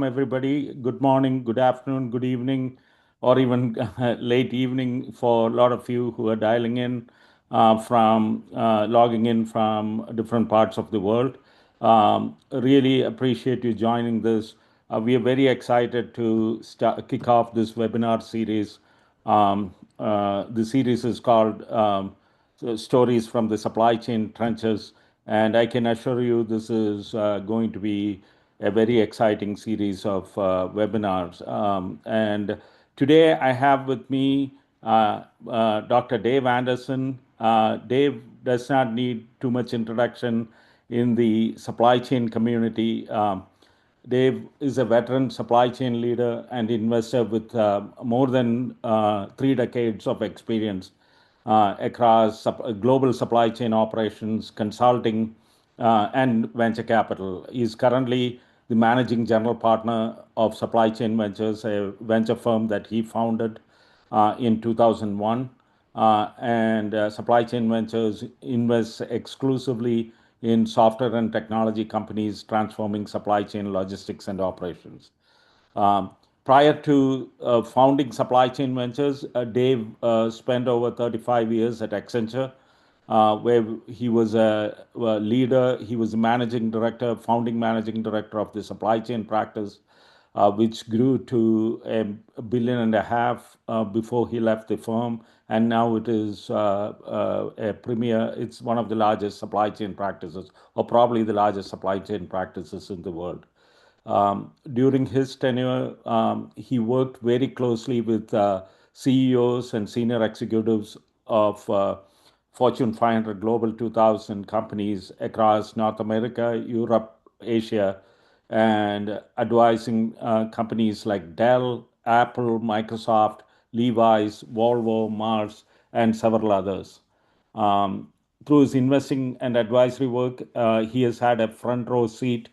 everybody. Good morning, good afternoon, good evening, or even late evening for a lot of you who are dialing in from logging in from different parts of the world. Really appreciate you joining this. We are very excited to kick off this webinar series. The series is called Stories from the Supply Chain Trenches, and I can assure you this is going to be a very exciting series of webinars. And today I have with me Dr. Dave Anderson. Dave does not need too much introduction in the supply chain community. Dave is a veteran supply chain leader and investor with more than 3 decades of experience across global supply chain operations, consulting, and venture capital. He is currently the managing general partner of Supply Chain Ventures, a venture firm that he founded in 2001. And Supply Chain Ventures invests exclusively in software and technology companies transforming supply chain logistics and operations. Um, Prior to founding Supply Chain Ventures, Dave spent over 35 years at Accenture, where he was a leader. He was the managing director, founding managing director of the supply chain practice, which grew to $1.5 billion before he left the firm. And now it is a premier, it's one of the largest supply chain practices, or probably the largest supply chain practices in the world. During his tenure, he worked very closely with CEOs and senior executives of Fortune 500 Global 2000 companies across North America, Europe, Asia, and advising companies like Dell, Apple, Microsoft, Levi's, Volvo, Mars, and several others. Um, Through his investing and advisory work, he has had a front row seat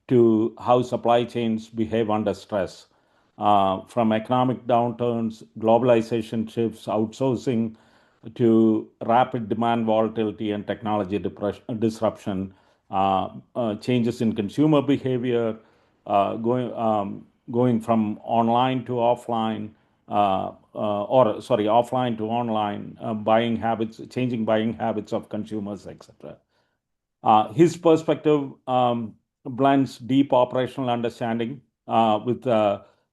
to how supply chains behave under stress. From economic downturns, globalization shifts, outsourcing, to rapid demand volatility and technology disruption, changes in consumer behavior, going from online to offline, or sorry, offline to online, buying habits, changing buying habits of consumers, etc. His perspective blends deep operational understanding with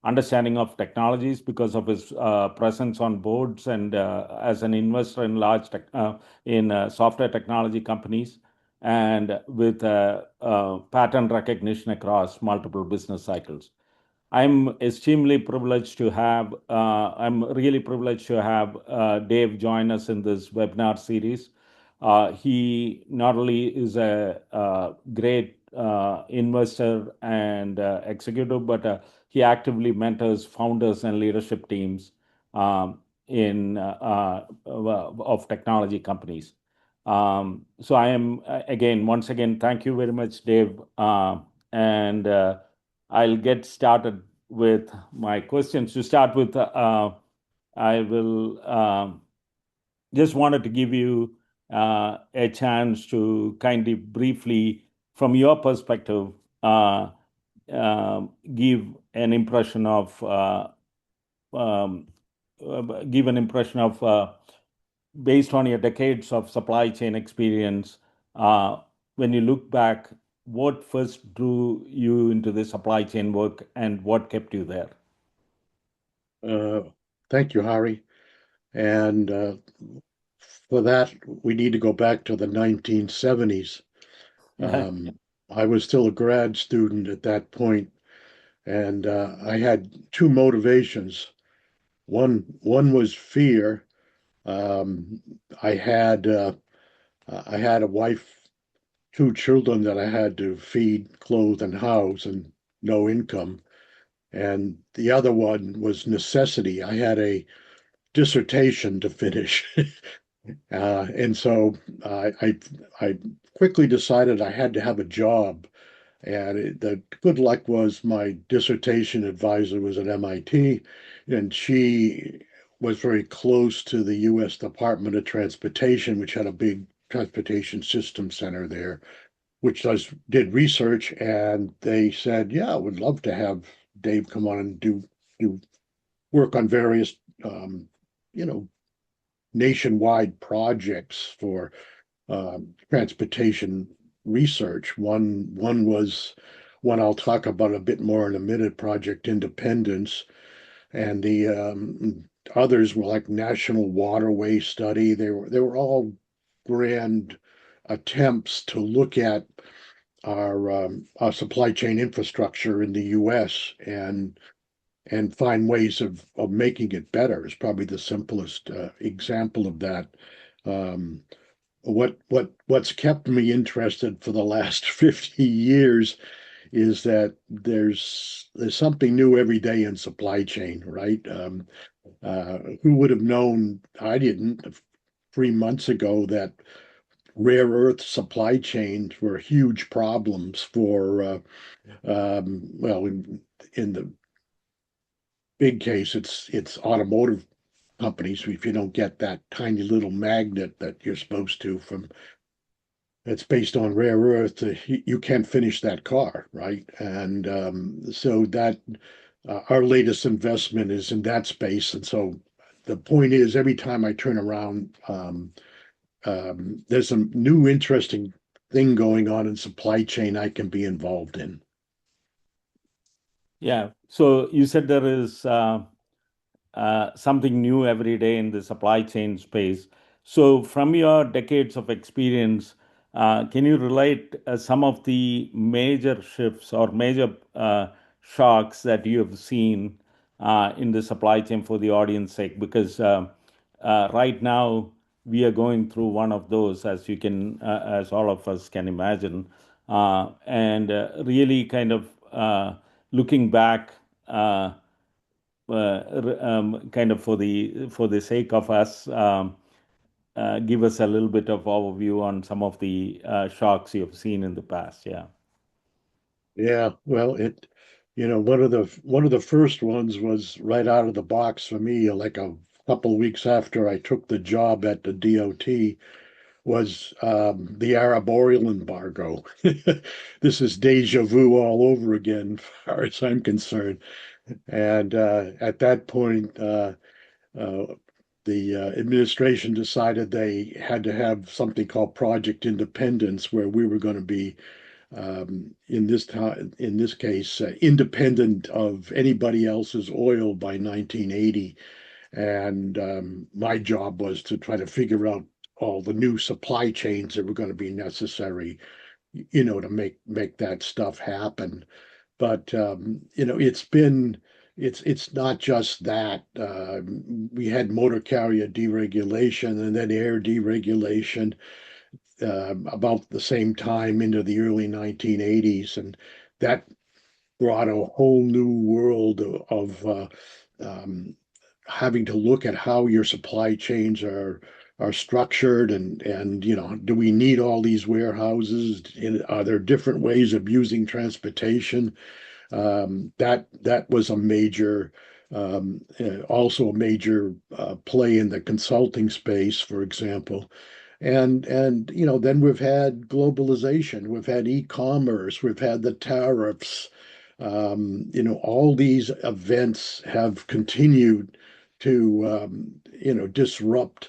understanding of technologies because of his presence on boards and as an investor in software technology companies, and with pattern recognition across multiple business cycles. I'm really privileged to have Dave join us in this webinar series. He not only is a great investor and executive, but he actively mentors founders and leadership teams in of technology companies. So I am once again, thank you very much, Dave, and I'll get started with my questions. To start with, I will just wanted to give you a chance to kindly briefly, from your perspective, give an impression of um, give an impression of based on your decades of supply chain experience. When you look back, what first drew you into the supply chain work, and what kept you there? Uh, Thank you, Hari. And for that, we need to go back to the 1970s. I was still a grad student at that point, and I had two motivations. One was fear. Um, I had I had a wife, two children that I had to feed, clothe, and house, and no income. And the other one was necessity. I had a dissertation to finish. And so I quickly decided I had to have a job. And the good luck was my dissertation advisor was at MIT, and she was very close to the U.S. Department of Transportation, which had a big transportation system center there. which did research, and they said, "Yeah, I would love to have Dave come on and do work on various, um, you know, nationwide projects for transportation research. One was one I'll talk about a bit more in a minute, Project Independence, and the others were like National Waterway Study. They were all grand attempts to look at our supply chain infrastructure in the U.S. and find ways of making it better is probably the simplest example of that. Um, what's kept me interested for the last 50 years is that there's something new every day in supply chain, right? Who would have known? I didn't 3 months ago that rare earth supply chains were huge problems for well, in the big case, it's automotive companies. If you don't get that tiny little magnet that you're supposed to from that's based on rare earth, you can't finish that car, right? And so that our latest investment is in that space. And so the point is, every time I turn around, there's some new interesting thing going on in supply chain I can be involved in. Yeah. So you said there is something new every day in the supply chain space. So, from your decades of experience, can you relate some of the major shifts or major shocks that you have seen in the supply chain for the audience sake? Because right now we are going through one of those, as you can, as all of us can imagine, and really kind of looking back. Kind of for the sake of us, give us a little bit of overview on some of the shocks you've seen in the past. Yeah. Yeah, well, one of the first ones was right out of the box for me, like a couple of weeks after I took the job at the DOT, was the Arab oil embargo. This is deja vu all over again, as far as I'm concerned. And at that point, uh, the administration decided they had to have something called Project Independence, where we were going to be in this case, independent of anybody else's oil by 1980. And my job was to try to figure out all the new supply chains that were going to be necessary, to make that stuff happen. But it's not just that. We had motor carrier deregulation and then air deregulation about the same time into the early 1980s, and that brought a whole new world of um, having to look at how your supply chains are structured, and do we need all these warehouses? Are there different ways of using transportation? That was a major also a major play in the consulting space, for example. And then we've had globalization, we've had e-commerce, we've had the tariffs. All these events have continued to disrupt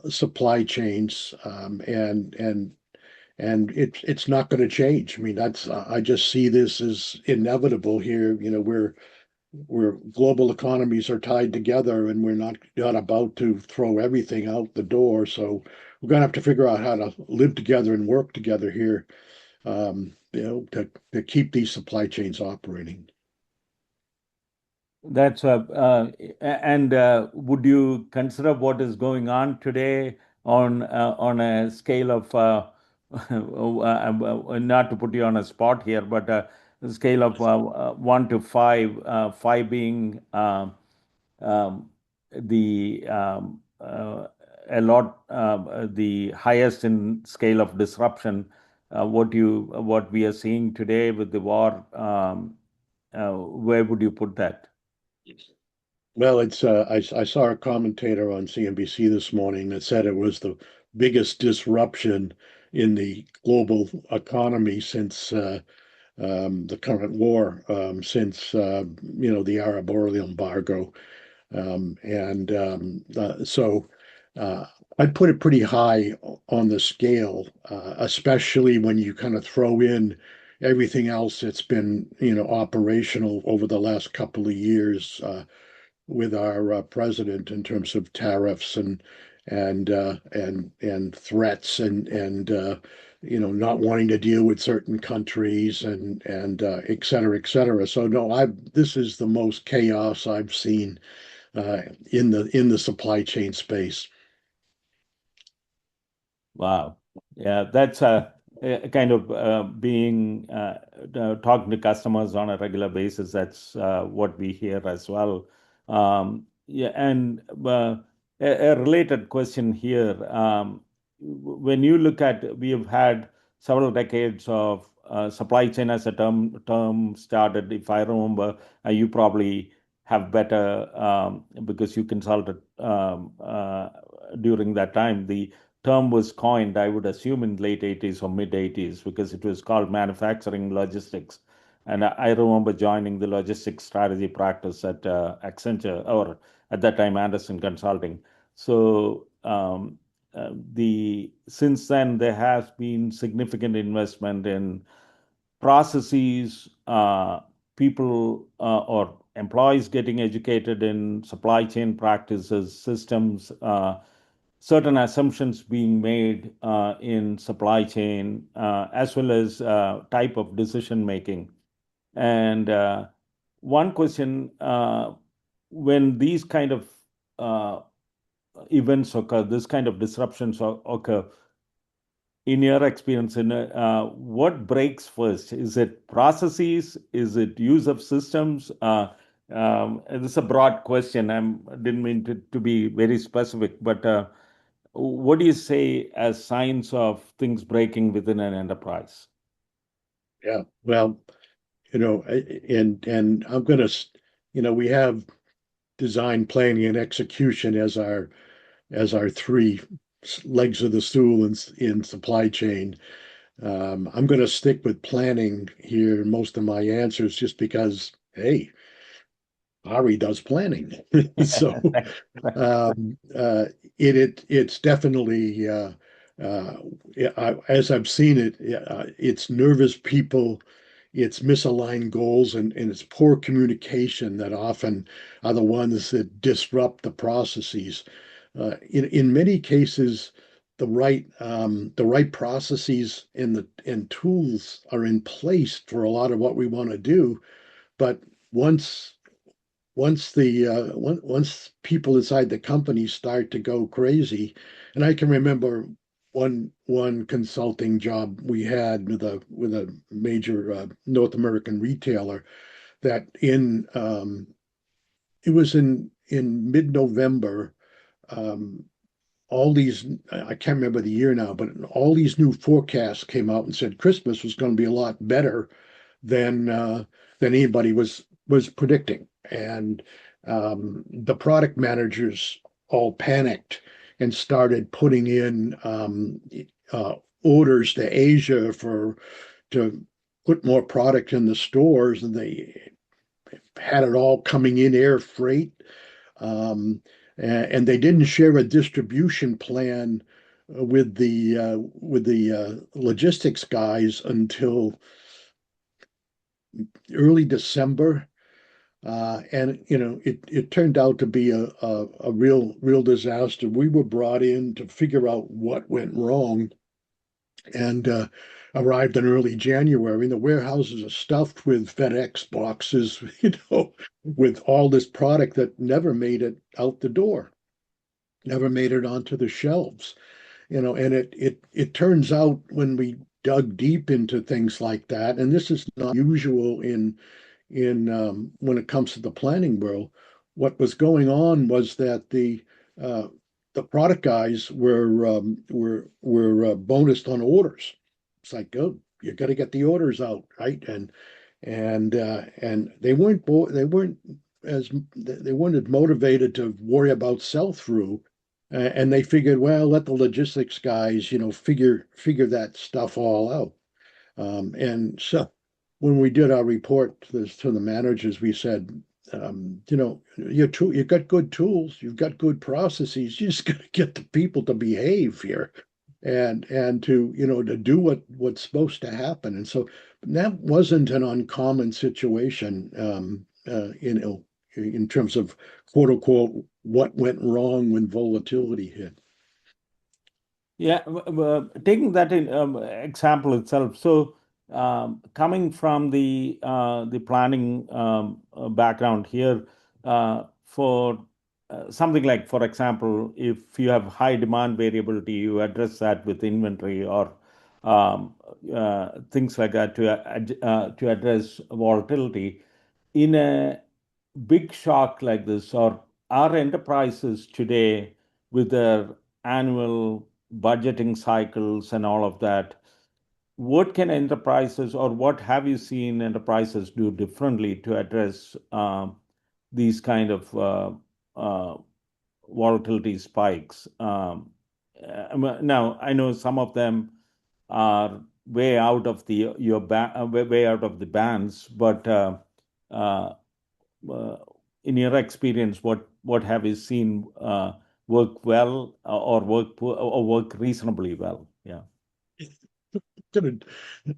supply chains, and it's not going to change. I mean, that's I just see this as inevitable here. Where global economies are tied together, and we're not about to throw everything out the door. So we're going to have to figure out how to live together and work together here, to keep these supply chains operating. That's and would you consider what is going on today on a scale of not to put you on a spot here, but a scale of 1 to 5, 5 being the a lot the highest in scale of disruption. What we are seeing today with the war, where would you put that? Well, I saw a commentator on CNBC this morning that said it was the biggest disruption in the global economy since the current war, since the Arab oil embargo, so I'd put it pretty high on the scale, especially when you kind of throw in everything else that's been operational over the last couple of years with our president in terms of tariffs and threats and not wanting to deal with certain countries and et cetera, et cetera. So no, I this is the most chaos I've seen in the supply chain space. Wow. Yeah, that's a kind of being talking to customers on a regular basis. That's what we hear as well. Yeah, and a related question here. When you look at, we have had several decades of supply chain as a term started. If I remember, you probably have better because you consulted during that time. The term was coined, I would assume, in late 80s or mid 80s because it was called manufacturing logistics. And I remember joining the logistics strategy practice at Accenture, or at that time Anderson Consulting. So the since then there has been significant investment in processes, people or employees getting educated in supply chain practices, systems, certain assumptions being made in supply chain, as well as type of decision making. And one question, when these kind of uh, events occur, this kind of disruptions occur, in your experience, what breaks first? Is it processes? Is it use of systems? This is a broad question. I didn't mean to be very specific, but what do you say as signs of things breaking within an enterprise? Yeah, well, and I'm gonna, we have design, planning, and execution as our three legs of the stool in supply chain. I'm going to stick with planning here, most of my answers, just because, hey, Ari does planning. So it's definitely, uh, as I've seen it, it's nervous people, it's misaligned goals, and it's poor communication that often are the ones that disrupt the processes. In many cases, the right processes and tools are in place for a lot of what we want to do, but once once people inside the company start to go crazy, and I can remember one consulting job we had with a major North American retailer that in it was in mid-November. Um, all these, I can't remember the year now, but all these new forecasts came out and said Christmas was going to be a lot better than than anybody was predicting. And the product managers all panicked and started putting in uh, orders to Asia to put more product in the stores, and they had it all coming in air freight. And they didn't share a distribution plan with the logistics guys until early December. And it turned out to be a real disaster. We were brought in to figure out what went wrong, and arrived in early January. And the warehouses are stuffed with FedEx boxes, with all this product that never made it out the door, never made it onto the shelves. And it turns out when we dug deep into things like that, and this is not usual in when it comes to the planning world. What was going on was that the product guys were bonused on orders. It's like, oh, you got to get the orders out, right? And they weren't as motivated to worry about sell through And they figured, well, let the logistics guys, figure that stuff all out. And so when we did our report to the managers, we said, you've got good tools, you've got good processes, you just got to get the people to behave here and to do what's supposed to happen. And so that wasn't an uncommon situation, in terms of quote unquote what went wrong when volatility hit. Yeah, taking that in example itself. So, coming from the planning background here, for something like, for example, if you have high demand variability, you address that with inventory or things like that to address volatility. In a big shock like this, or are enterprises today with their annual budgeting cycles and all of that, what can enterprises, or what have you seen enterprises do differently to address these kind of uh, volatility spikes? Now, I know some of them are way out of the way out of the bands, but uh, uh, in your experience, what have you seen work well or work reasonably well? Yeah. Gonna,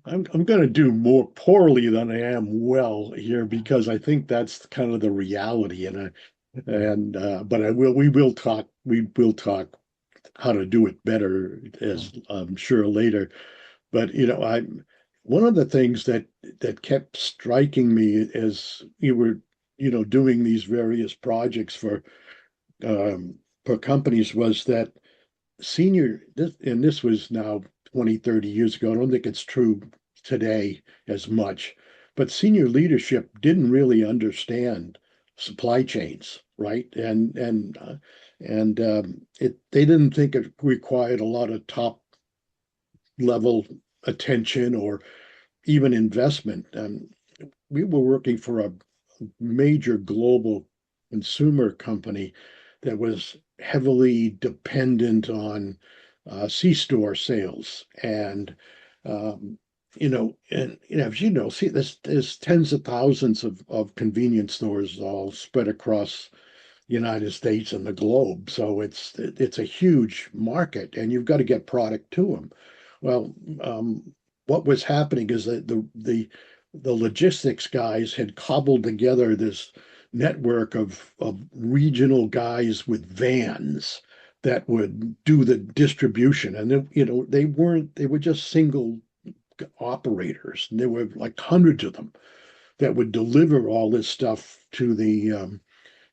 I'm gonna do more poorly than I am well here because I think that's kind of the reality, but we will talk how to do it better, as I'm sure later. But I'm one of the things that kept striking me as we were doing these various projects um, for companies was that and this was now 20, 30 years ago. I don't think it's true today as much, but senior leadership didn't really understand supply chains, right? And they didn't think it required a lot of top level attention or even investment. And we were working for a major global consumer company that was heavily dependent on C-store sales. And, as you know, see, there's tens of thousands of convenience stores all spread across the United States and the globe. So it's a huge market, and you've got to get product to them. Well, what was happening is that the logistics guys had cobbled together this network of regional guys with vans that would do the distribution, and they were just single operators, and there were like hundreds of them that would deliver all this stuff to the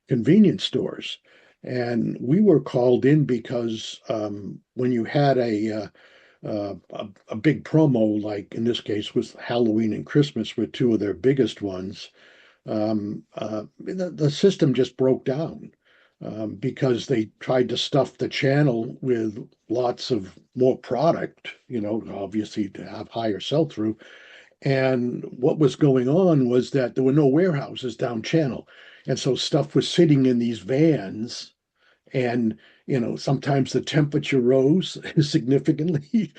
convenience stores. And we were called in because when you had a big promo, like in this case was Halloween and Christmas were two of their biggest ones, the system just broke down because they tried to stuff the channel with lots of more product, obviously to have higher sell through. And what was going on was that there were no warehouses down channel. And so stuff was sitting in these vans, and sometimes the temperature rose significantly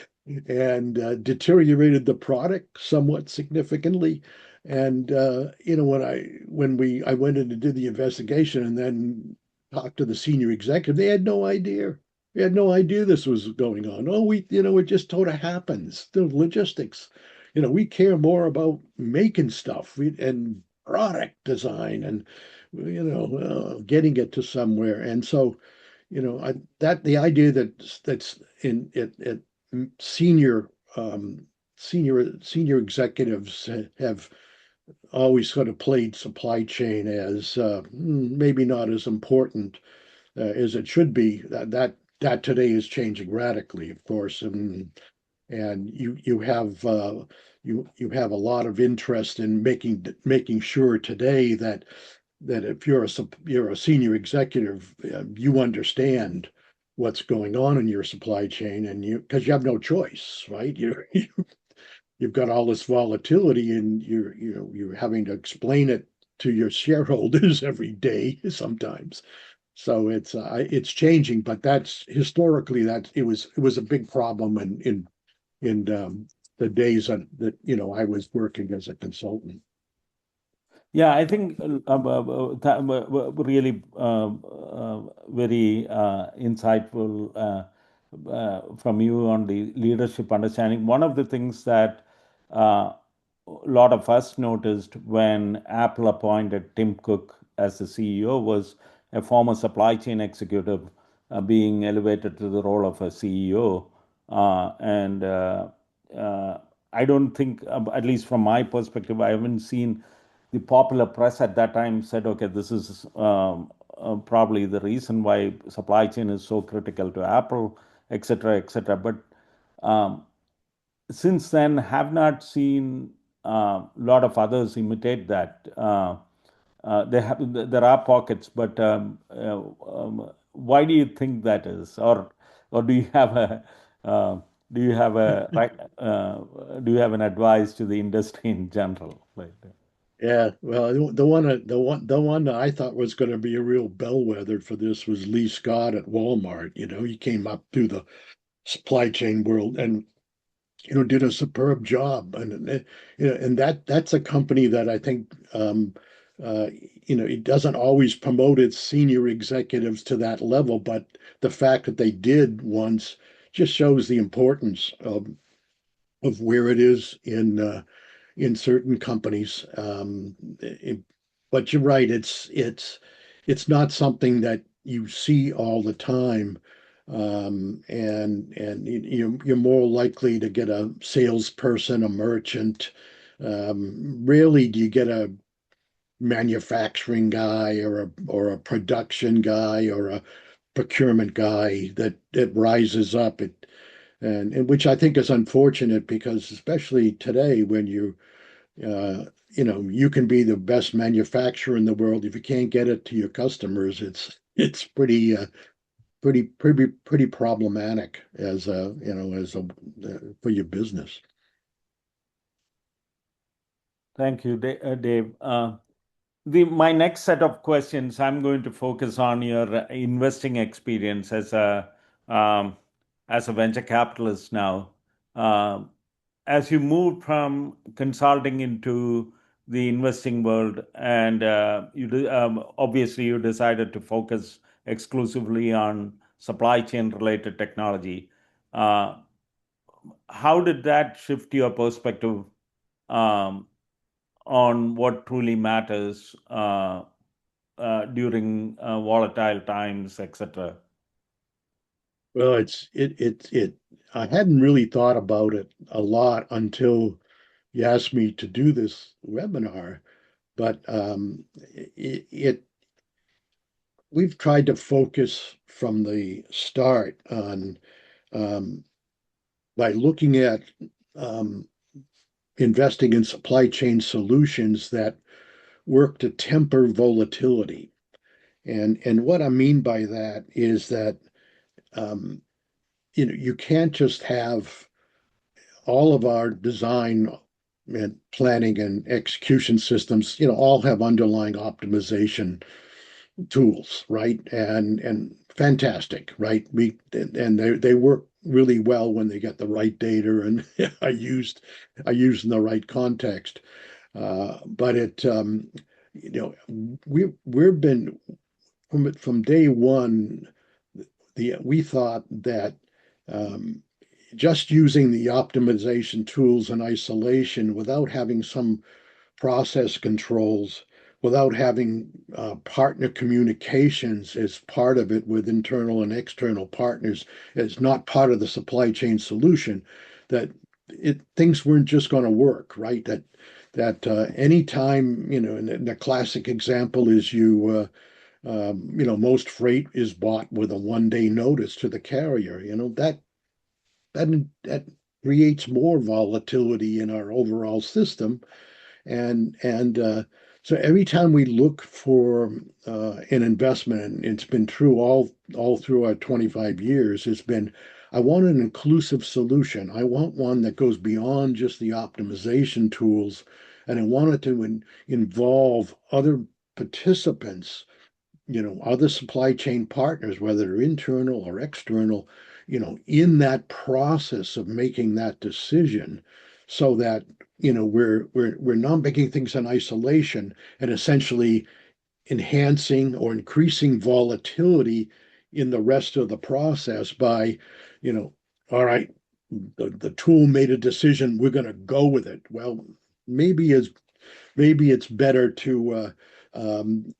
and deteriorated the product somewhat significantly. And I went in and did the investigation and then talked to the senior executive, they had no idea. They had no idea this was going on. Oh, it just sort of happens. The logistics. We care more about making stuff and product design and getting it to somewhere. And so that the idea that's in it senior senior executives have always sort of played supply chain as maybe not as important as it should be. That today is changing radically, of course, and you have a lot of interest in making sure today that if you're a senior executive, you understand what's going on in your supply chain, and because you have no choice, right? You've got all this volatility, and you're having to explain it to your shareholders every day sometimes. So it's changing, but that's historically that it was a big problem in the days that I was working as a consultant. Yeah, I think really very insightful from you on the leadership understanding. One of the things that a lot of us noticed when Apple appointed Tim Cook as the CEO was a former supply chain executive being elevated to the role of a CEO. And I don't think, at least from my perspective, I haven't seen the popular press at that time said, okay, this is probably the reason why supply chain is so critical to Apple, et cetera, et cetera. But um, since then, have not seen a lot of others imitate that. There are pockets, but why do you think that is, or do you have a do you have a right? Do you have an advice to the industry in general? Like that? Yeah, well, the one that I thought was going to be a real bellwether for this was Lee Scott at Walmart. He came up through the supply chain world and did a superb job. And that's a company that I think it doesn't always promote its senior executives to that level, but the fact that they did once just shows the importance of where it is in certain companies. But you're right, it's not something that you see all the time. And you're more likely to get a salesperson, a merchant. Rarely do you get a manufacturing guy or a production guy or a procurement guy that rises up. And which I think is unfortunate because especially today when you can be the best manufacturer in the world. If you can't get it to your customers, it's pretty problematic as a for your business. Thank you, Dave. My next set of questions, I'm going to focus on your investing experience um, as a venture capitalist now. Um as you moved from consulting into the investing world, and obviously you decided to focus exclusively on supply chain related technology. Uh, how did that shift your perspective um, on what truly matters during volatile times, etc.? Well, I hadn't really thought about it a lot until you asked me to do this webinar, but we've tried to focus from the start on um, by looking at um, investing in supply chain solutions that work to temper volatility. And what I mean by that is that um, you can't just have all of our design and planning and execution systems, all have underlying optimization tools, right? And fantastic, right? They work really well when they get the right data and are used in the right context. But you know, we've been from day one. We thought that um, just using the optimization tools in isolation without having some process controls, without having partner communications as part of it with internal and external partners, as not part of the supply chain solution, that things weren't just going to work, right? That anytime, and the classic example is most freight is bought with a 1 day notice to the carrier. That creates more volatility in our overall system. And so every time we look for an investment, and it's been true all through our 25 years, has been I want an inclusive solution. I want one that goes beyond just the optimization tools, and I want it to involve other participants other supply chain partners, whether they're internal or external, in that process of making that decision, so that we're not making things in isolation and essentially enhancing or increasing volatility in the rest of the process by, you know, all right, the tool made a decision, we're going to go with it. Well, maybe it's better to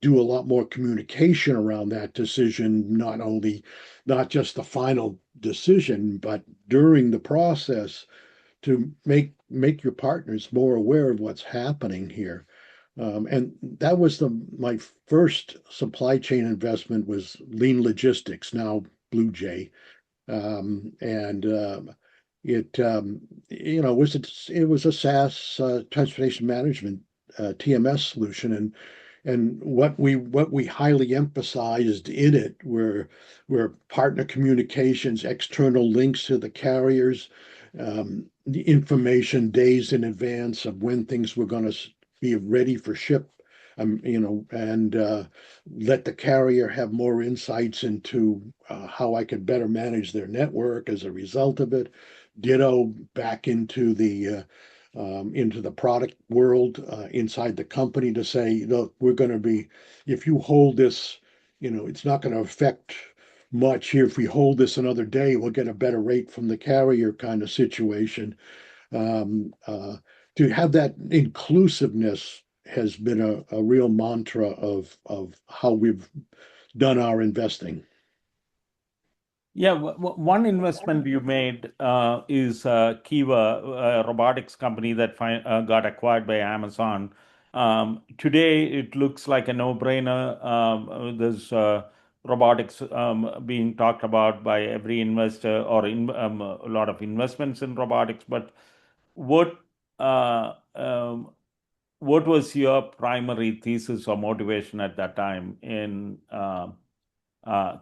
do a lot more communication around that decision, not just the final decision, but during the process to make your partners more aware of what's happening here. And that was my first supply chain investment was Lean Logistics, now Blue Jay, and it it was a SaaS transportation management TMS solution, and what we highly emphasized in it were partner communications, external links to the carriers, the information days in advance of when things were going to be ready for ship, and let the carrier have more insights into how I could better manage their network as a result of it. Ditto back into the product world inside the company to say, look, if you hold this, it's not going to affect much here. If we hold this another day, we'll get a better rate from the carrier kind of situation. To have that inclusiveness has been a real mantra of how we've done our investing. Yeah, one investment you made is Kiva, a robotics company that got acquired by Amazon. Today, it looks like a no-brainer. There's robotics being talked about by every investor or a lot of investments in robotics. But what what was your primary thesis or motivation at that time in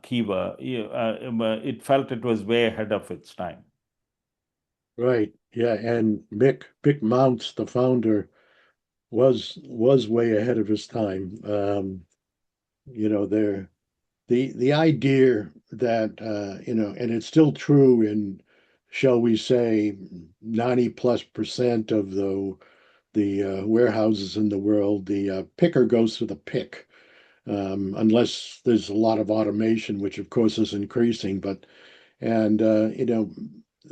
Kiva? It felt it was way ahead of its time. Right. Yeah. And Mick Mounts, the founder, was way ahead of his time. There the idea that and it's still true in, shall we say, 90+% of the warehouses in the world, the picker goes to the pick, unless there's a lot of automation, which of course is increasing. But and the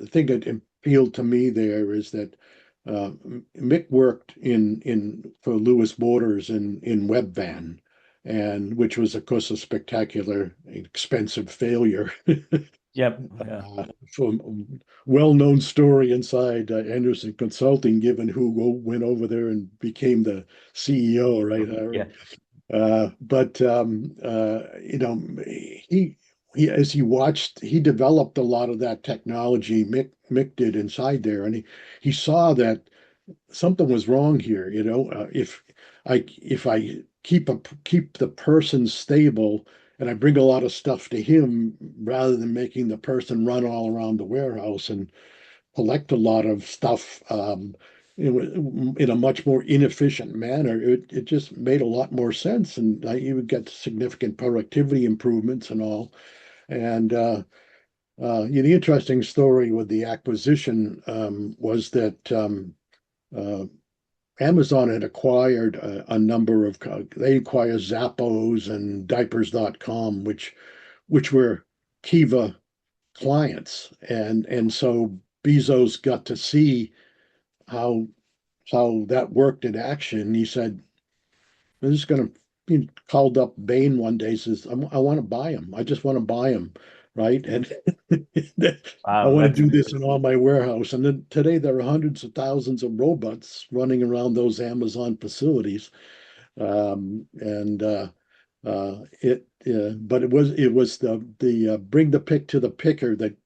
thing that appealed to me there is that uh, Mick worked in for Lewis Borders in Webvan, and which was of course a spectacular, expensive failure. Yep. Yeah. From well-known story inside Anderson Consulting, given who went over there and became the CEO, right, Harry? Yeah. But he as he watched, he developed a lot of that technology. Mick did inside there, and he saw that something was wrong here. If I keep the person stable and I bring a lot of stuff to him rather than making the person run all around the warehouse and collect a lot of stuff in a much more inefficient manner, it just made a lot more sense, and you would get significant productivity improvements and all. And the interesting story with the acquisition was that uh, Amazon had acquired a number of, they acquired Zappos and Diapers.com, which were Kiva clients, and so Bezos got to see how that worked in action. He said, "I'm just going to." He called up Bain one day. Says, "I want to buy them. I just want to buy them, right? And I Wow, want to that's do this in all my warehouse." And then today there are hundreds of thousands of robots running around those Amazon facilities, and but it was the bring the pick to the picker that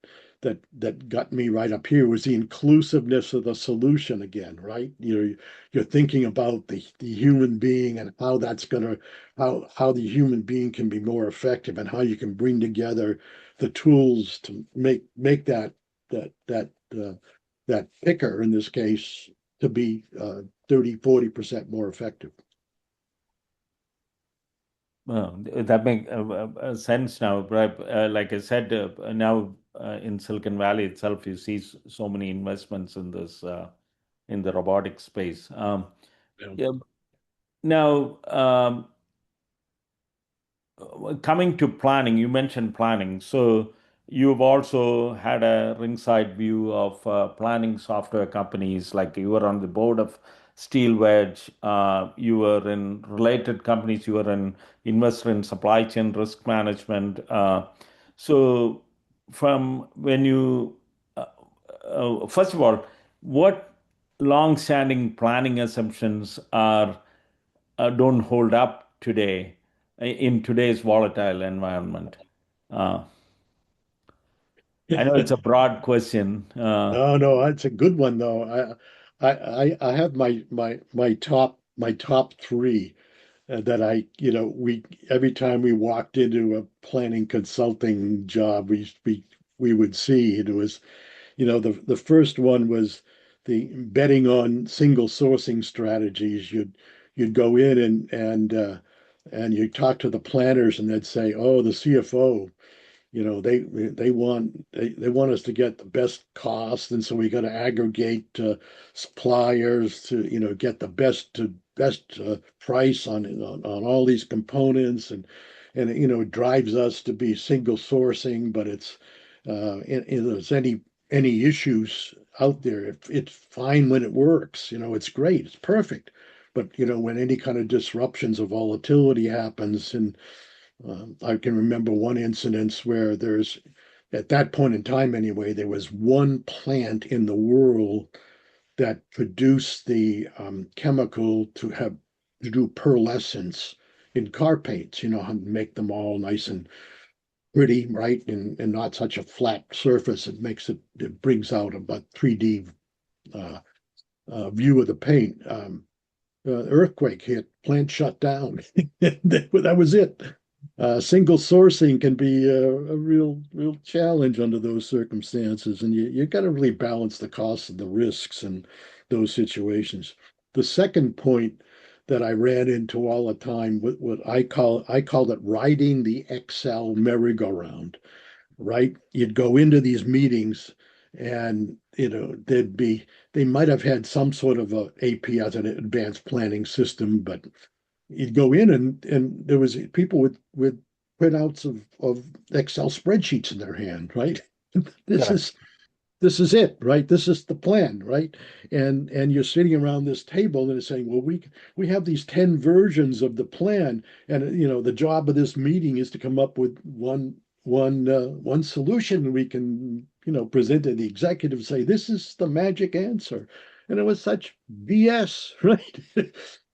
got me right up here, was the inclusiveness of the solution again, right? You're thinking about the human being and how that's gonna how the human being can be more effective, and how you can bring together the tools to make that that uh, that picker in this case to be 30-40% more effective. That makes sense now, right? Like I said, now in Silicon Valley itself, you see so many investments in this in the robotic space. Yeah. Yeah. Now, coming to planning, you mentioned planning. So you've also had a ringside view of planning software companies, like you were on the board of Steel Wedge, you were in related companies, you were an investor in supply chain risk management. So from when you, first of all, what long-standing planning assumptions are don't hold up today in today's volatile environment? Uh, I know it's a broad question. No, no, it's a good one though. I have my top three that we every time we walked into a planning consulting job, we would see it was, the first one was the betting on single sourcing strategies. You'd go in and you talk to the planners and they'd say, oh, the CFO, they want us to get the best cost, and so we got to aggregate suppliers to get the best price on all these components, and it drives us to be single sourcing, but if there's any issues out there, it's fine when it works, it's great, it's perfect. But when any kind of disruptions of volatility happens, and I can remember one incident where at that point in time anyway, there was one plant in the world that produced the chemical to do pearlescence in car paints, make them all nice and pretty, right? And not such a flat surface. It brings out about 3D uh, view of the paint. Earthquake hit, plant shut down. That was it. Single sourcing can be a real challenge under those circumstances, and you got to really balance the costs and the risks in those situations. The second point that I ran into all the time, what I called it riding the Excel merry-go-round, right? You'd go into these meetings and they might have had some sort of a API, an advanced planning system, but you'd go in and there was people with printouts of Excel spreadsheets in their hand, right? This Correct. is this is it, right? This is the plan, right? And you're sitting around this table and it's saying, well, we have these 10 versions of the plan, and the job of this meeting is to come up with one solution we can present to the executive, say this is the magic answer. And it was such BS, right?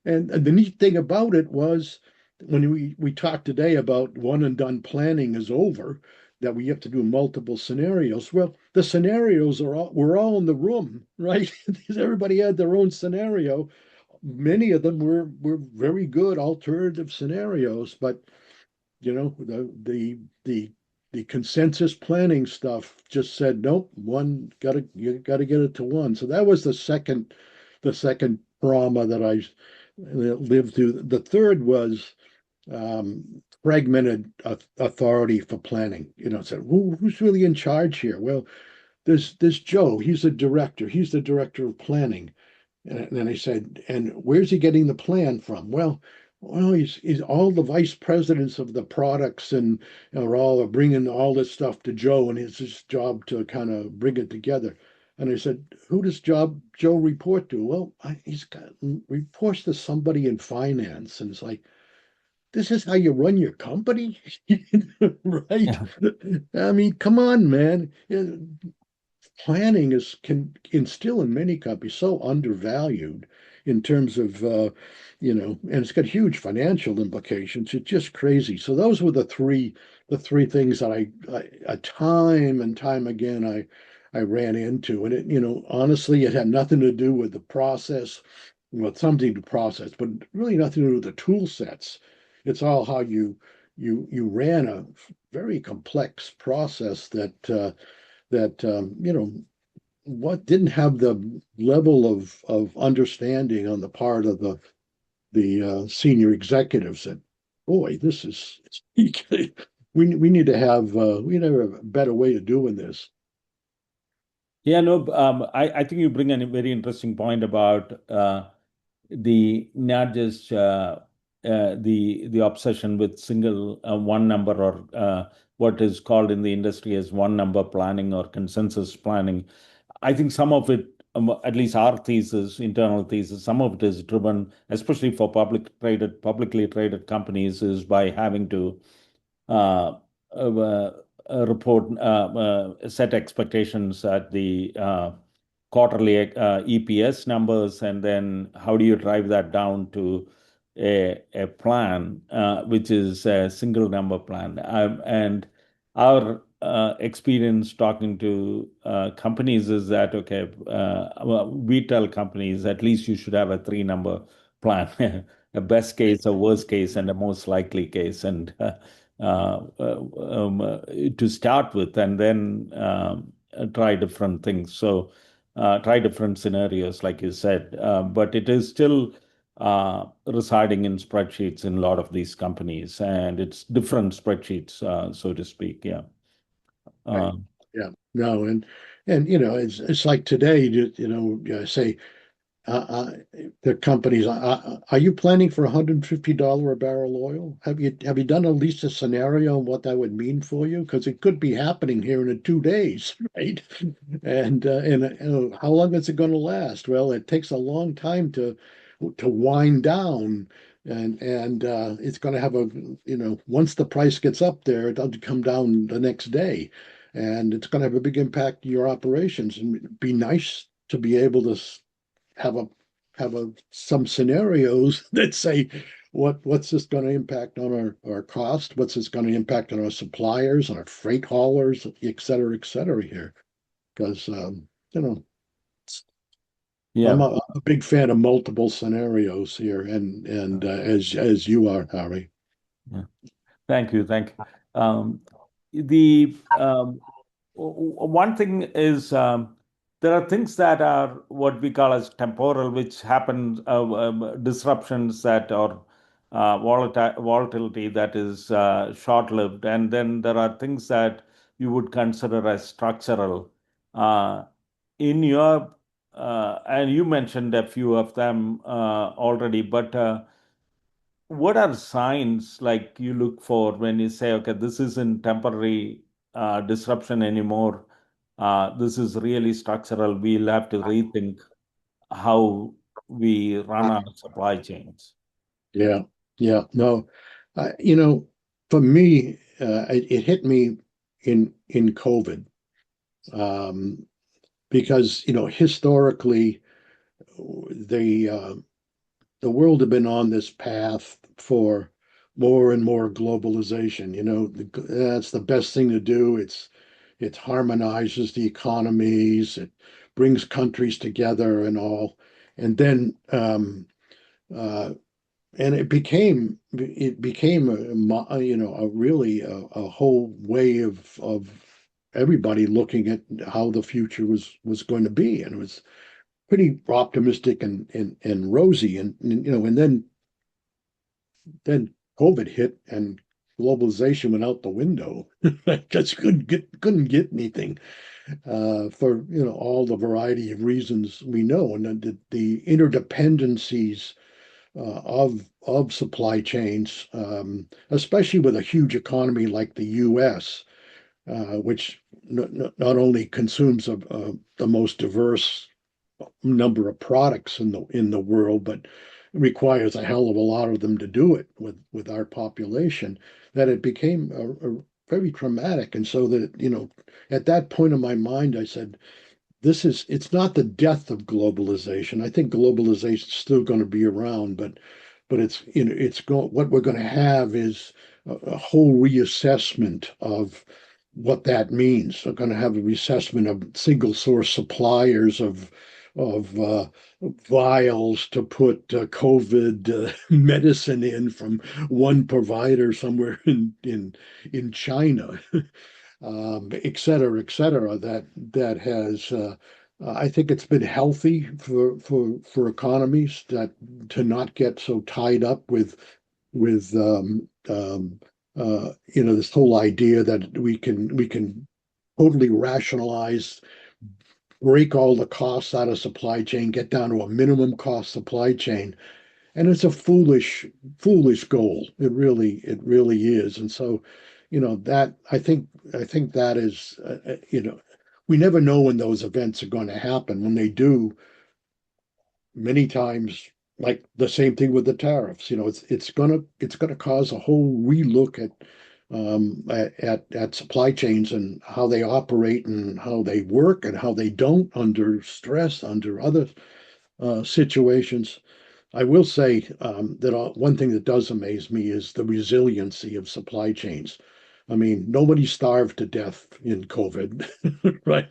And the neat thing about it was when we talked today about one and done planning is over, that we have to do multiple scenarios. Well, the scenarios we're all in the room, right? Everybody had their own scenario. Many of them were very good alternative scenarios, but the consensus planning stuff just said nope. You gotta get it to one. So that was the second trauma that I lived through. The third was fragmented authority for planning. Said who's really in charge here? Well, there's Joe. He's the director. He's the director of planning. And then I said, and where's he getting the plan from? Well, he's all the vice presidents of the products and are all bringing all this stuff to Joe, and it's his job to kind of bring it together. And I said, who does Joe report to? Well, he's got reports to somebody in finance, and it's like, this is how you run your company, right? Yeah. I mean, come on, man. Planning can still in many companies so undervalued in terms of and it's got huge financial implications. It's just crazy. So those were the three things that I time and time again I ran into, and honestly it had nothing to do with the process, well, something to process, but really nothing to do with the tool sets. It's all how you ran a very complex process that what didn't have the level of understanding on the part of the senior executives boy, this is we need to have we need to have a better way of doing this. Yeah, no, I think you bring a very interesting point about the not just the obsession with single one number or what is called in the industry as one number planning or consensus planning. I think some of it, at least our thesis, internal thesis, some of it is driven, especially for publicly traded companies, is by having to uh, report, set expectations at the quarterly EPS numbers, and then how do you drive that down to a plan, which is a single number plan? And our experience talking to companies is that, okay, well, we tell companies at least you should have a three number plan, a best case, a worst case, and a most likely case. And uh, uh, to start with, and then try different things. So, try different scenarios, like you said. But it is still residing in spreadsheets in a lot of these companies, and it's different spreadsheets, so to speak. Yeah. Right. Uh, Yeah. No, and it's like today, say the companies, are you planning for $150 a barrel oil? Have you done at least a scenario on what that would mean for you? Because it could be happening here in 2 days, right? And how long is it going to last? Well, it takes a long time to wind down, and it's going to have once the price gets up there, it doesn't come down the next day, and it's going to have a big impact on your operations. And it'd be nice to be able to have a some scenarios that say what's this going to impact on our cost, what's this going to impact on our suppliers, on our freight haulers, et cetera here. Because I'm yeah. a big fan of multiple scenarios here, and as you are, Harry. Yeah. Thank you. Thank you. The one thing is, there are things that are what we call as temporal, which happen, disruptions that or volatility that is short-lived, and then there are things that you would consider as structural. Uh, in your and you mentioned a few of them already, but what are signs like you look for when you say, okay, this isn't temporary disruption anymore. This is really structural. We'll have to rethink how we run our supply chains. Yeah, yeah, no, you know, for me, it hit me in COVID, um, because historically the the world had been on this path for more and more globalization. That's the best thing to do. It harmonizes the economies. It brings countries together and all. And then uh, and it became a really a whole way of everybody looking at how the future was going to be, and it was pretty optimistic and rosy, and then COVID hit and globalization went out the window. Just couldn't get anything for all the variety of reasons we know, and then the interdependencies of supply chains, especially with a huge economy like the U.S., which not only consumes the most diverse number of products in the world, but requires a hell of a lot of them to do it with our population, that it became a very traumatic. And so that, at that point in my mind, I said, it's not the death of globalization. I think globalization is still going to be around, but what we're going to have is a whole reassessment of what that means. We're going to have a reassessment of single source suppliers of vials to put COVID medicine in from one provider somewhere in China, et cetera. That has, I think it's been healthy for economies that to not get so tied up with with this whole idea that we can totally rationalize, break all the costs out of supply chain, get down to a minimum cost supply chain. And it's a foolish goal. It really is. And so, that I think that is, we never know when those events are going to happen. When they do, many times, like the same thing with the tariffs, it's gonna cause a whole relook at supply chains and how they operate and how they work and how they don't under stress, under other situations. I will say that one thing that does amaze me is the resiliency of supply chains. I mean, nobody starved to death in COVID, right?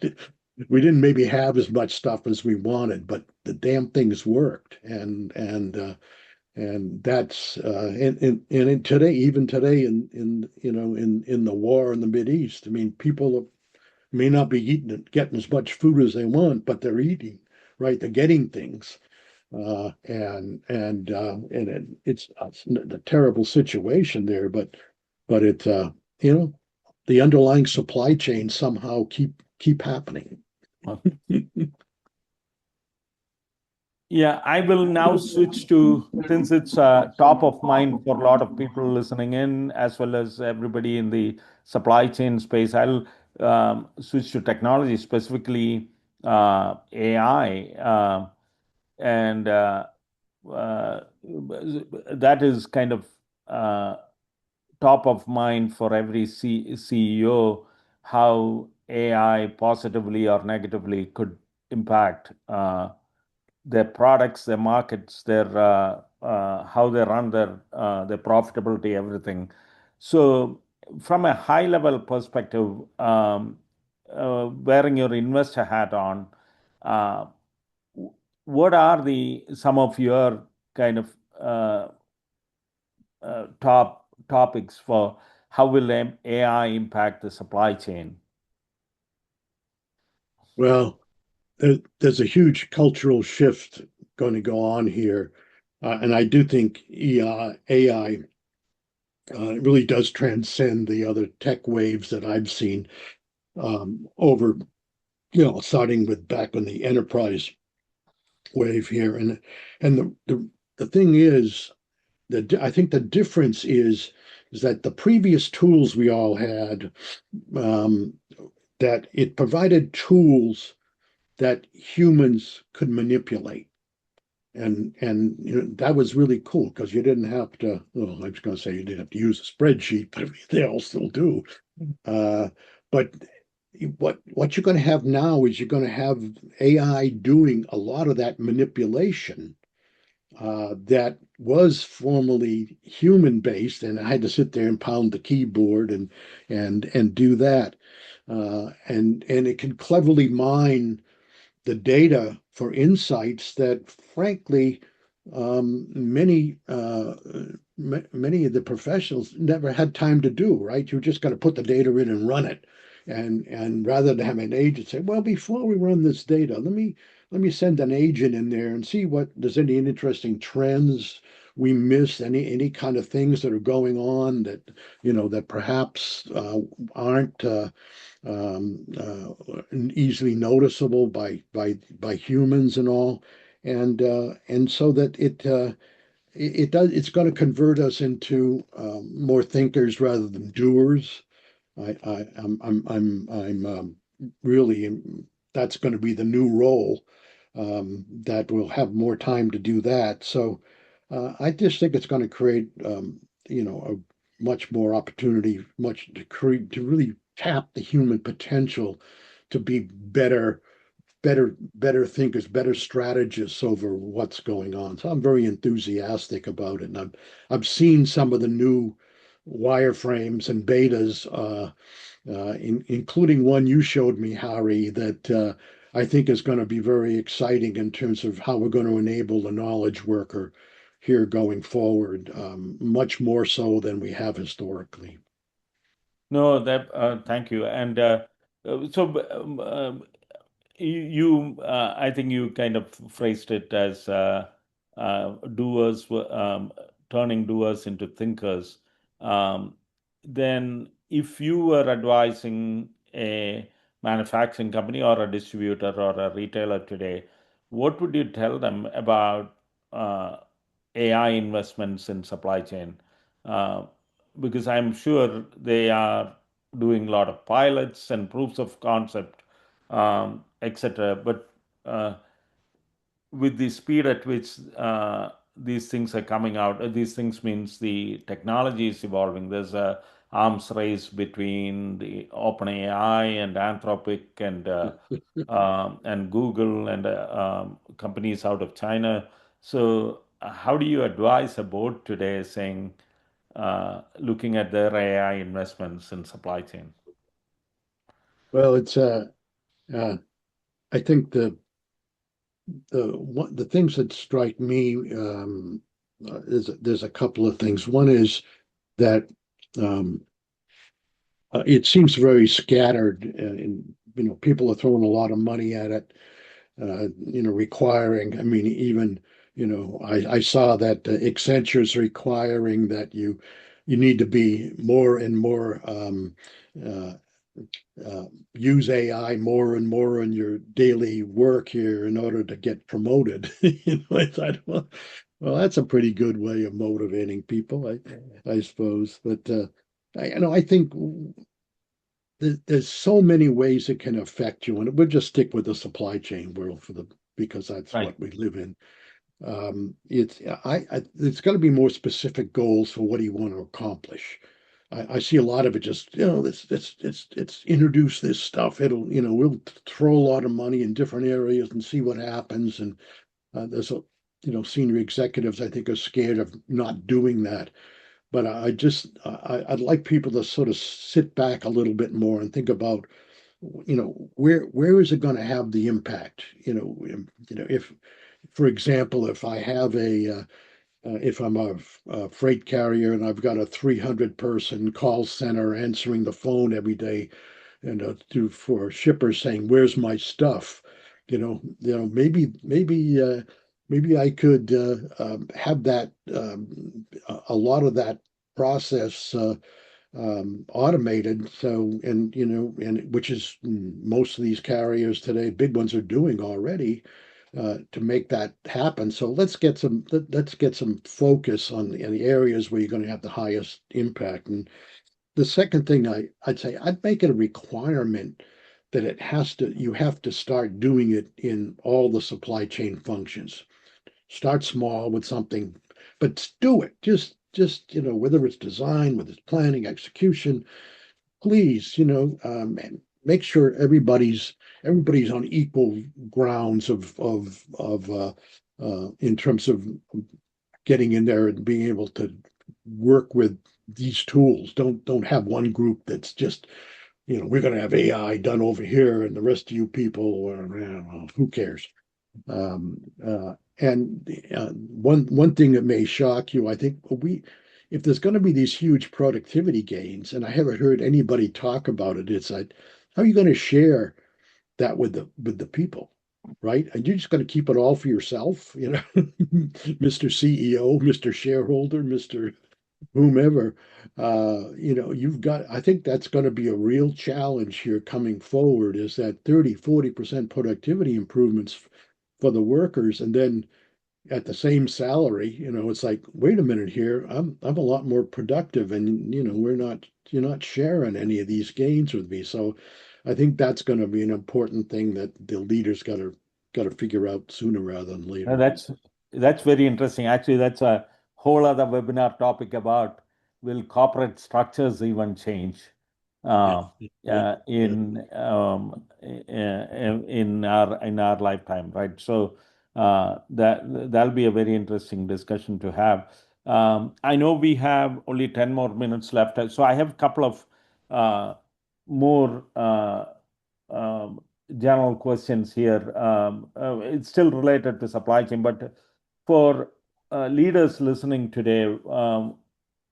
We didn't maybe have as much stuff as we wanted, but the damn things worked, and that's today, even today, in the war in the Mid East, I mean, people may not be getting as much food as they want, but they're eating, right? They're getting things it's a terrible situation there, but you know the underlying supply chain somehow keep happening. Yeah, I will now switch to, since it's top of mind for a lot of people listening in, as well as everybody in the supply chain space, I'll switch to technology, specifically AI. And that is kind of top of mind for every CEO, how AI positively or negatively could impact their products, their markets, their how they run their profitability, everything. So, from a high level perspective, wearing your investor hat on, uh, what are the some of your kind of top topics for how will AI impact the supply chain? Well, there's a huge cultural shift going to go on here, and I do think AI really does transcend the other tech waves that I've seen over, starting with back on the enterprise wave here, and the thing is, I think the difference is that the previous tools we all had, um, that it provided tools that humans could manipulate. And that was really cool because you didn't have to, well, I was going to say you didn't have to use a spreadsheet, but they all still do. Uh, but what you're going to have now is you're going to have AI doing a lot of that manipulation that was formerly human based, and I had to sit there and pound the keyboard and do that. And it can cleverly mine the data for insights that, frankly, many of the professionals never had time to do. Right? You just got to put the data in and run it, and rather than have an agent say, "Well, before we run this data, let me send an agent in there and see what there's any interesting trends we miss, any kind of things that are going on that that perhaps aren't." Easily noticeable by humans and all, and so that it's going to convert us into more thinkers rather than doers. I'm really that's going to be the new role, that will have more time to do that. So I just think it's going to create a much more opportunity, much to really tap the human potential to be better thinkers, better strategists over what's going on. So I'm very enthusiastic about it, and I've seen some of the new wireframes and betas, including one you showed me, Harry, that I think is going to be very exciting in terms of how we're going to enable the knowledge worker here going forward, much more so than we have historically. No, that thank you. And I think you kind of phrased it as doers turning doers into thinkers. Um, then, if you were advising a manufacturing company or a distributor or a retailer today, what would you tell them about AI investments in supply chain? Uh, because I'm sure they are doing a lot of pilots and proofs of concept, etc. But with the speed at which these things are coming out, these things means the technology is evolving. There's a arms race between the OpenAI and Anthropic and Google and companies out of China. So, how do you advise a board today saying, looking at their AI investments in supply chain? Well, it's uh, I think the things that strike me is there's a couple of things. One is that um, it seems very scattered, and people are throwing a lot of money at it. Requiring. I mean, even I saw that Accenture's requiring that you need to be more and more uh, uh, use AI more and more in your daily work here in order to get promoted. I thought, well, that's a pretty good way of motivating people, I suppose. But I think there's so many ways it can affect you, and we'll just stick with the supply chain world because that's Right. what we live in. It's got to be more specific goals for what do you want to accomplish. I see a lot of it just, let's introduce this stuff. We'll throw a lot of money in different areas and see what happens. And there's senior executives I think are scared of not doing that. But I'd like people to sort of sit back a little bit more and think about, where is it going to have the impact? If, for example, if I'm a freight carrier and I've got a 300 person call center answering the phone every day and for shippers saying, "Where's my stuff?" Maybe I could have that a lot of that process automated. So, and which is most of these carriers today, big ones are doing already to make that happen. So let's get some focus on the areas where you're going to have the highest impact. And the second thing I'd say, I'd make it a requirement that you have to start doing it in all the supply chain functions. Start small with something, but do it. Just whether it's design, whether it's planning, execution, please, make sure everybody's on equal grounds of in terms of getting in there and being able to work with these tools. Don't have one group that's just, we're going to have AI done over here, and the rest of you people, well, who cares? And one thing that may shock you, I think if there's going to be these huge productivity gains, and I haven't heard anybody talk about it, it's like, how are you going to share that with the people, right? And you're just going to keep it all for yourself, Mr. CEO, Mr. Shareholder, Mr. Whomever. I think that's going to be a real challenge here coming forward, is that 30-40% productivity improvements for the workers, and then at the same salary, it's like, wait a minute here, I'm a lot more productive, and you're not sharing any of these gains with me. So I think that's going to be an important thing that the leaders got to figure out sooner rather than No, later. that's very interesting. Actually, that's a whole other webinar topic about, will corporate structures even change Yeah, uh, yeah, yeah. in our lifetime, right? So that'll be a very interesting discussion to have. I know we have only 10 more minutes left, so I have a couple of uh, more um, general questions here. It's still related to supply chain, but for leaders listening today,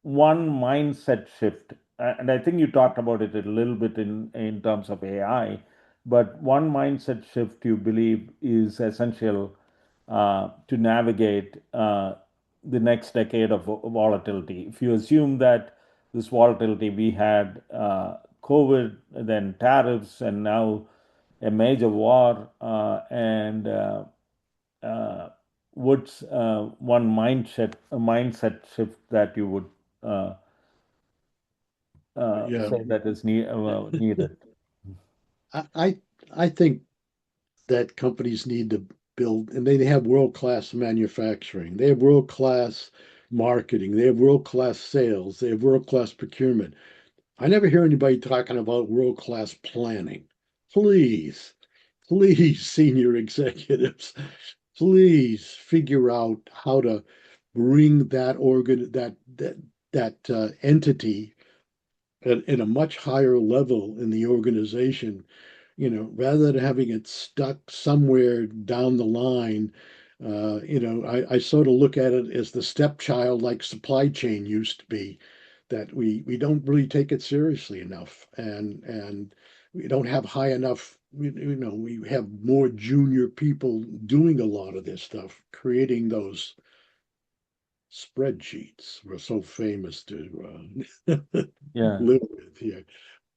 one mindset shift, and I think you talked about it a little bit in terms of AI, but one mindset shift you believe is essential to navigate the next decade of volatility. If you assume that this volatility we had COVID, then tariffs, and now a major war, and uh, what's one mindset shift that you would uh, Yeah, say that is needed? I I think that companies need to build, and they have world-class manufacturing, they have world-class marketing, they have world-class sales, they have world-class procurement. I never hear anybody talking about world-class planning. Please, please, senior executives, please figure out how to bring that entity at a much higher level in the organization, rather than having it stuck somewhere down the line. I sort of look at it as the stepchild like supply chain used to be, that we don't really take it seriously enough, and we don't have high enough. We have more junior people doing a lot of this stuff, creating those spreadsheets we're so famous to Yeah, live with here.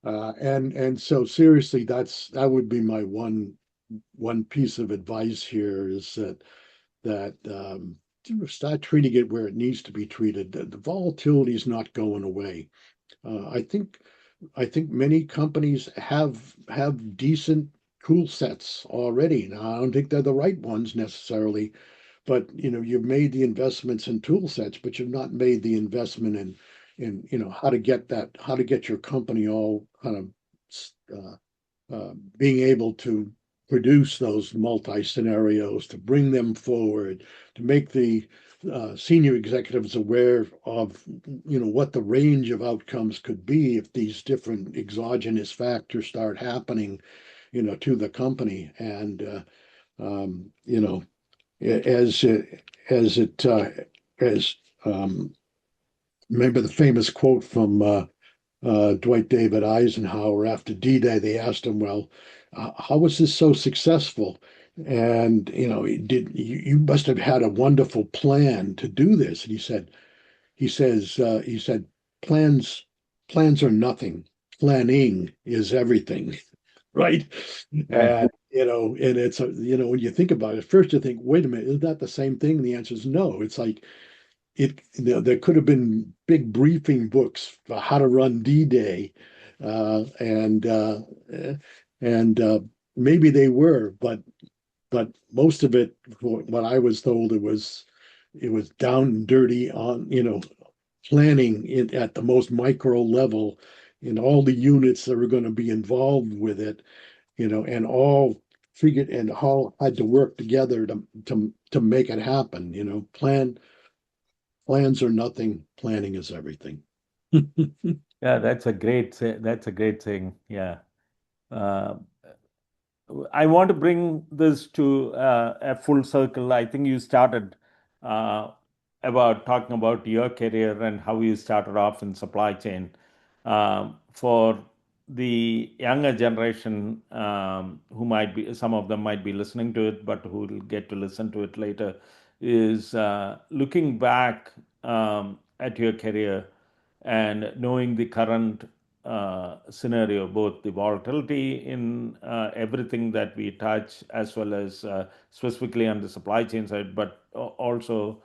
And so seriously, that would be my one piece of advice here, is that start treating it where it needs to be treated. The volatility is not going away. I think many companies have decent tool sets already. Now, I don't think they're the right ones necessarily, but you've made the investments in tool sets, but you've not made the investment in how to get your company all kind of being able to produce those multi scenarios, to bring them forward, to make the senior executives aware of what the range of outcomes could be if these different exogenous factors start happening to the company. And as it as it as remember the famous quote from Dwight David Eisenhower after D-Day. They asked him, "Well, how was this so successful?" And you must have had a wonderful plan to do this. And he said, plans plans are nothing. Planning is everything, right? yeah, And it's when you think about it, first you think, wait a minute, is that the same thing? And the answer is no. It's like there could have been big briefing books for how to run D-Day, uh, and uh, and maybe they were, but most of it, what I was told, it was down and dirty on planning it at the most micro level in all the units that were going to be involved with it, and all figured and all had to work together to make it happen. Plans are nothing, planning is everything. yeah. That's a great thing. Yeah. Uh, I want to bring this to a full circle. I think you started uh, about talking about your career and how you started off in supply chain. For the younger generation, who might be, some of them might be listening to it, but who will get to listen to it later, is looking back at your career and knowing the current scenario, both the volatility in everything that we touch, as well as specifically on the supply chain side, but also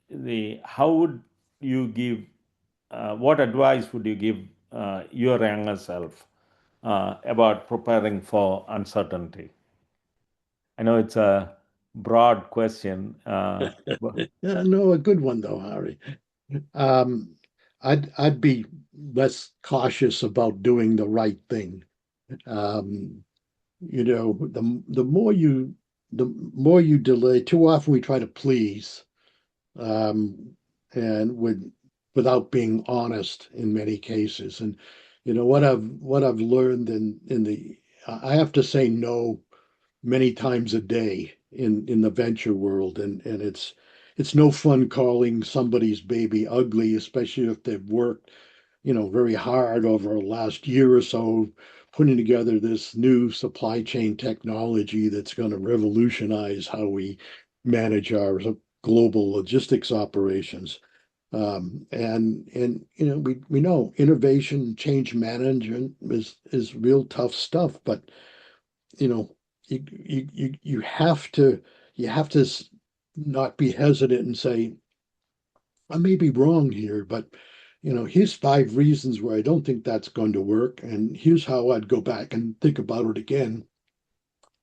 the how would you give, what advice would you give your younger self about preparing for uncertainty? I know it's a broad question, Yeah, no, a good one though, Harry. Um, I'd be less cautious about doing the right thing. Um, the more you delay, too often we try to please, um, and without being honest in many cases. And what I've learned I have to say no many times a day in the venture world, and it's no fun calling somebody's baby ugly, especially if they've worked very hard over the last year or so putting together this new supply chain technology that's going to revolutionize how we manage our global logistics operations. And we know innovation, change management is real tough stuff, but you know you have to not be hesitant and say, I may be wrong here, but here's 5 reasons where I don't think that's going to work, and here's how I'd go back and think about it again.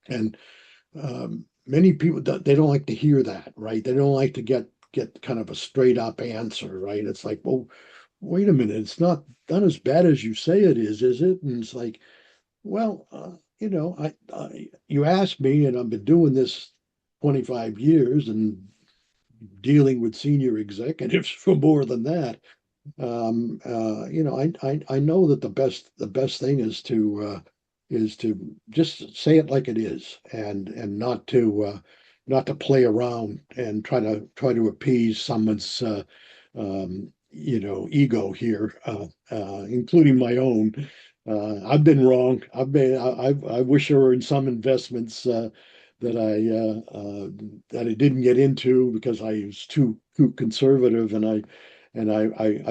And many people, they don't like to hear that, right? They don't like to get kind of a straight up answer, right? It's like, well, wait a minute, it's not done as bad as you say it is it? And it's like, well, you asked me, and I've been doing this 25 years and dealing with senior executives for more than that. I know that the best thing is to just say it like it is, and not to play around and try to appease someone's ego here, including my own. I've been wrong. I wish I were in some investments that I didn't get into because I was too conservative, and I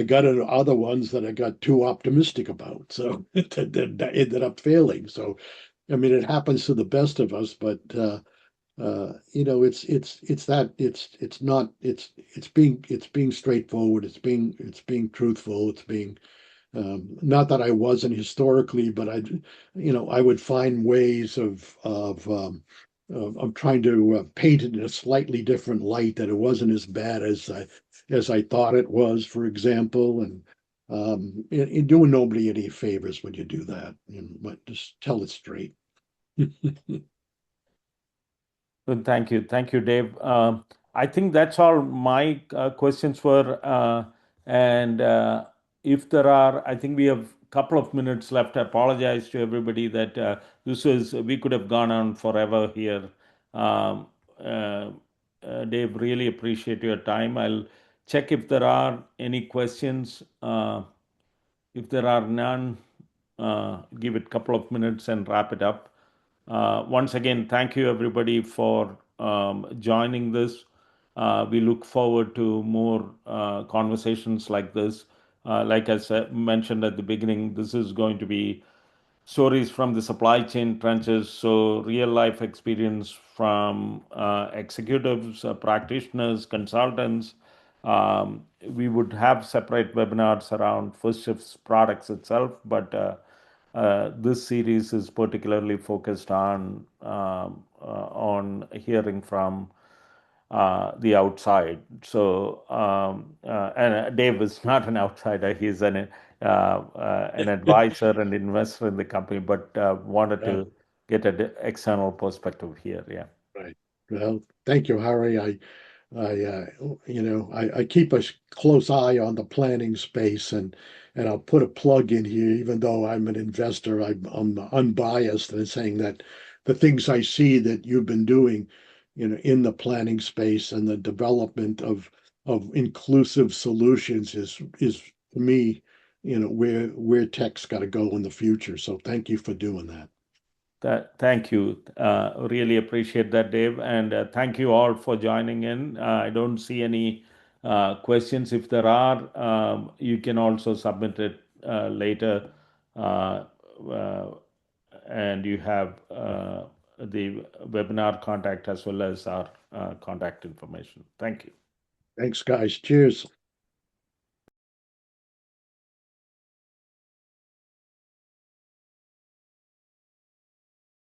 got into other ones that I got too optimistic about. So that ended up failing. So I mean, it happens to the best of us, but it's being straightforward. It's being truthful. It's being not that I wasn't historically, but I would find ways of trying to paint it in a slightly different light, that it wasn't as bad as I thought it was, for example. And you're doing nobody any favors when you do that. But just tell it straight. Good, thank you, Dave. I think that's all my questions were. And if there are, I think we have a couple of minutes left. I apologize to everybody that we could have gone on forever here. Um, uh, Dave, really appreciate your time. I'll check if there are any questions. If there are none, give it a couple of minutes and wrap it up. Once again, thank you everybody for joining this. We look forward to more conversations like this. Like I mentioned at the beginning, this is going to be stories from the supply chain trenches. So, real life experience from executives, practitioners, consultants. We would have separate webinars around First Shift's products itself, but this series is particularly focused on hearing from the outside. So, and Dave is not an outsider; he's an advisor and investor in the company, but wanted Yeah, to get an external perspective here. Yeah. right. Well, thank you, Harry. I keep a close eye on the planning space, and I'll put a plug in here, even though I'm an investor. I'm unbiased in saying that the things I see that you've been doing, in the planning space and the development of inclusive solutions is to me, where tech's got to go in the future. So thank you for doing that. Thank you. Really appreciate that, Dave. And thank you all for joining in. I don't see any questions. If there are, you can also submit it later. Uh, uh, and you have the webinar contact as well as our contact information. Thank you. Thanks, guys. Cheers.